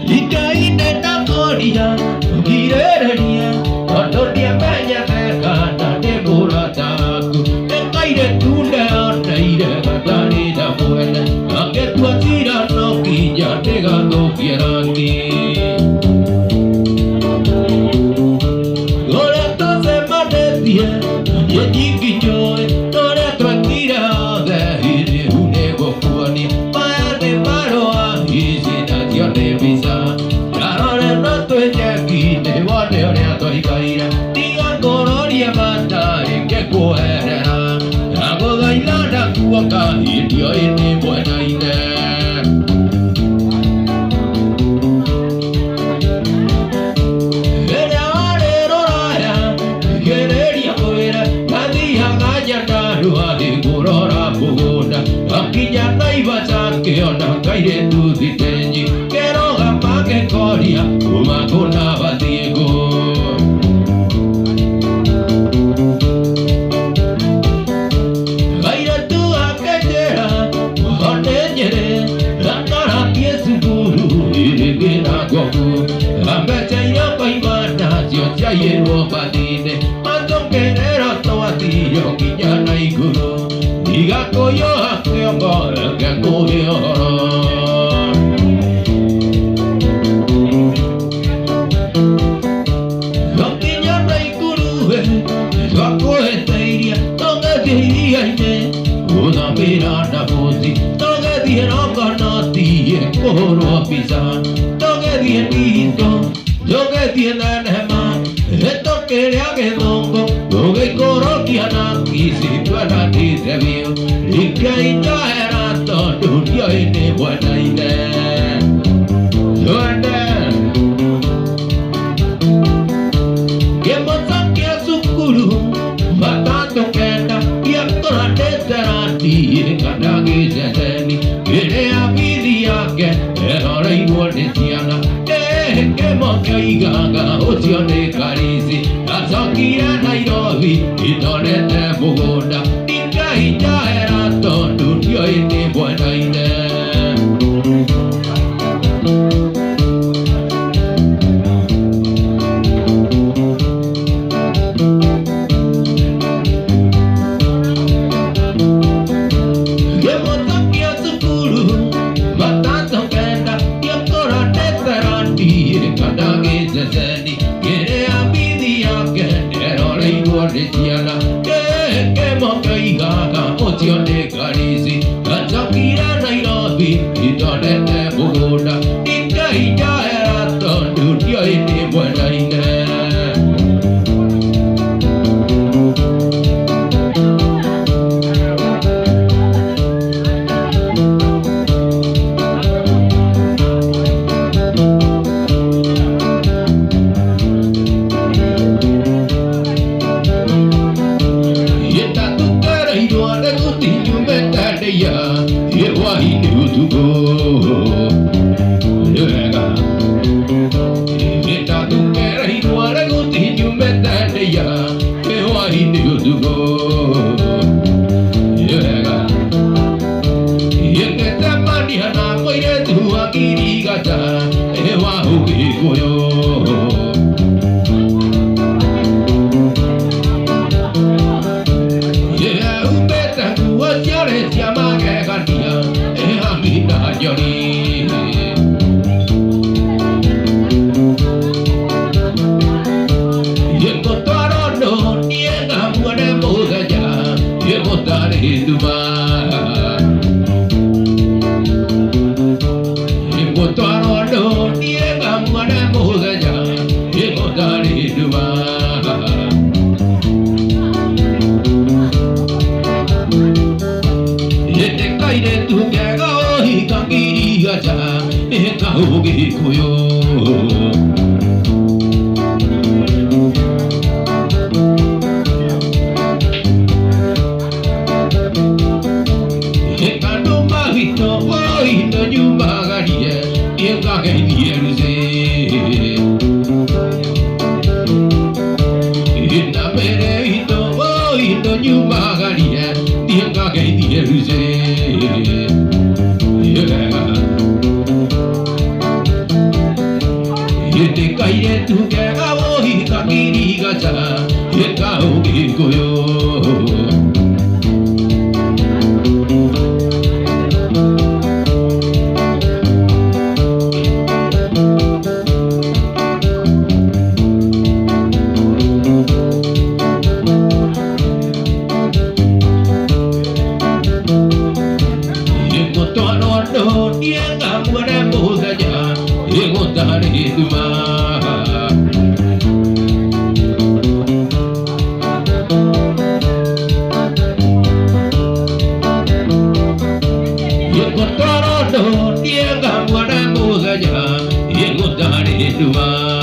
Ikaine na koria Girereria Otonia menya Tekana Demura taku Ekaire tunde Oneire Gatani da muene Aketua tira no Kija Tega do fierati Ora tose manetia Yediki joy Ora tranquila De hiri unego kuani Pae paro a Hisi nazione visa Yarore no tu ejaki Ne wane ore ato ikaira Tiga kororia mata Enge kuherera Ago gailana kuaka Idio ini buena ine Akinya naiva chake ona kaire tuzitenji Kero gapake koria umakona vatiego Gaira tu akejera Onenyere Rakara piesu guru Irigina goku Ambecha yoko imana Siocha yeruo patine Mantonkerero toatillo Kinyana iguru Igako yo hakeongo Gako yo Lokinya na ikuruwe Gako eteiria Tonga diria ine Una miranda puti Tonga die noka nati Ekoro apisa Tonga die nito Tonga die nanema Eto kerea gedongo Tonga ikoro kiana Kisi tuana titevio Ika ina era Tondu dio ine buena ine Tuende Kemota kia sukuru Matando kenda Kia kora teterati Kadagi zeteni Kire abidi yake Erore iwone tiana Kemoka igaga Osione karisi Asokira Nairobi Itonete Bugunda Ika ina era Tondu dio ine buena ine Osione karisi Asokira Nairobi Itonete Bugunda Ika ina era Tondu dio ine buena ine Yete kaire tuke kawohi kakiri gacha Yeka ugi koyo Yengo tare dua